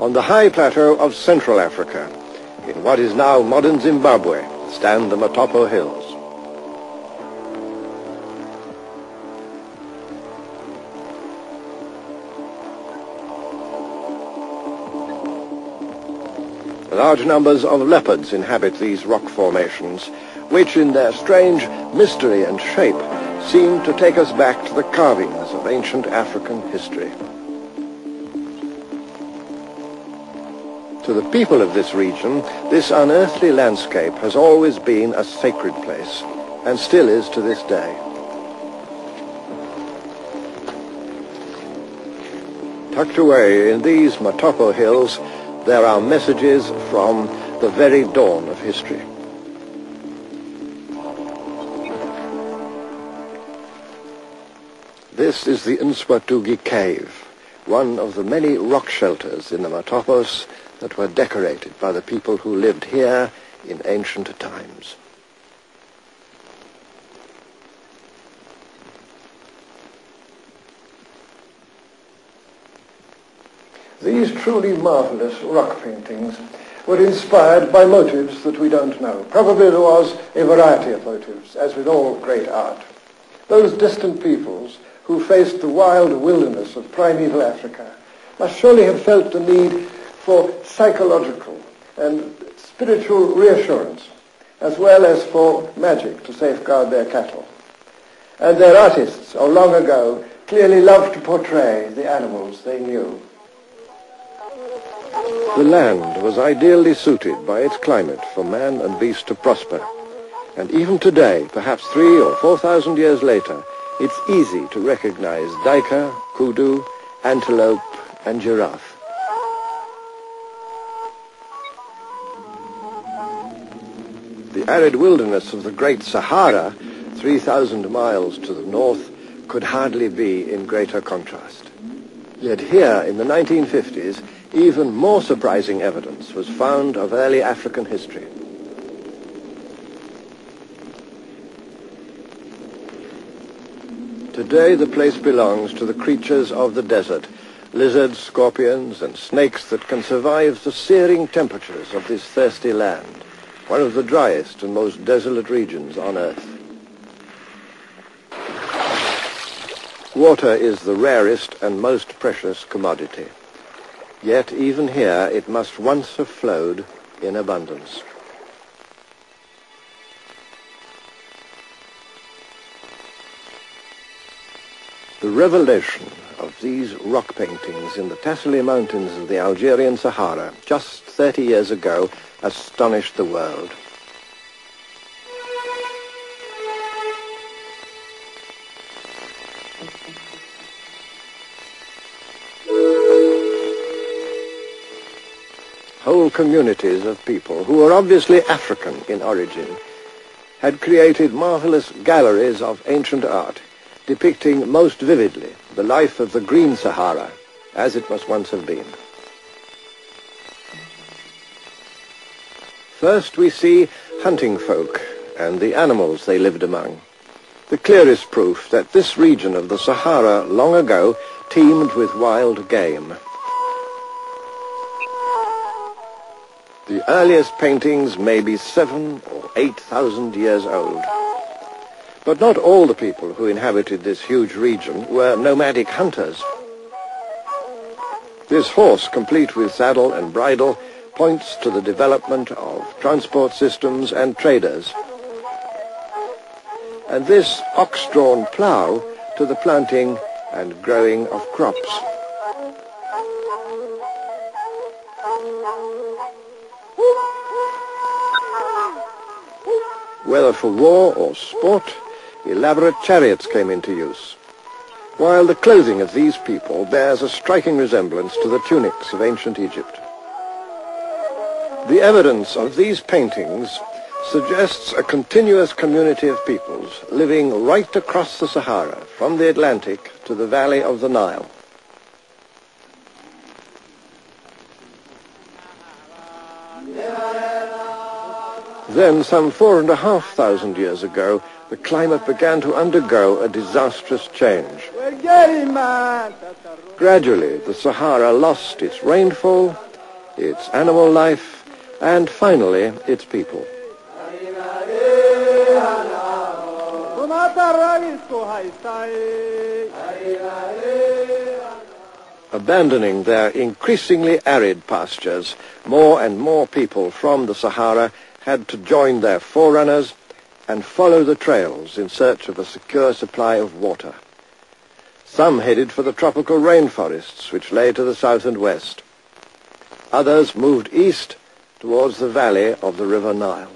On the high plateau of Central Africa, in what is now modern Zimbabwe, stand the Matopo Hills. Large numbers of leopards inhabit these rock formations, which in their strange mystery and shape seem to take us back to the carvings of ancient African history. To the people of this region, this unearthly landscape has always been a sacred place, and still is to this day. Tucked away in these Matopo hills, there are messages from the very dawn of history. This is the Nswatugi Cave, one of the many rock shelters in the Matopos that were decorated by the people who lived here in ancient times. These truly marvelous rock paintings were inspired by motives that we don't know. Probably there was a variety of motives, as with all great art. Those distant peoples who faced the wild wilderness of primeval Africa must surely have felt the need for psychological and spiritual reassurance, as well as for magic to safeguard their cattle. And their artists of long ago clearly loved to portray the animals they knew. The land was ideally suited by its climate for man and beast to prosper. And even today, perhaps 3,000 or 4,000 years later, it's easy to recognize duiker, kudu, antelope, and giraffe. The arid wilderness of the Great Sahara, 3,000 miles to the north, could hardly be in greater contrast. Yet here, in the 1950s, even more surprising evidence was found of early African history. Today the place belongs to the creatures of the desert, lizards, scorpions, and snakes that can survive the searing temperatures of this thirsty land, one of the driest and most desolate regions on Earth. Water is the rarest and most precious commodity. Yet even here it must once have flowed in abundance. The revelation of these rock paintings in the Tassili Mountains of the Algerian Sahara just 30 years ago astonished the world. Whole communities of people who were obviously African in origin had created marvelous galleries of ancient art depicting most vividly the life of the Green Sahara as it must once have been. First we see hunting folk and the animals they lived among, the clearest proof that this region of the Sahara long ago teemed with wild game. The earliest paintings may be 7,000 or 8,000 years old. But not all the people who inhabited this huge region were nomadic hunters. This horse, complete with saddle and bridle, points to the development of transport systems and traders. And this ox-drawn plough to the planting and growing of crops. Whether for war or sport, elaborate chariots came into use, while the clothing of these people bears a striking resemblance to the tunics of ancient Egypt. The evidence of these paintings suggests a continuous community of peoples living right across the Sahara, from the Atlantic to the valley of the Nile. Then, some 4,500 years ago, the climate began to undergo a disastrous change. Gradually, the Sahara lost its rainfall its animal life, and finally, its people. Abandoning their increasingly arid pastures, more and more people from the Sahara had to join their forerunners and follow the trails in search of a secure supply of water. Some headed for the tropical rainforests which lay to the south and west. Others moved east towards the valley of the River Nile.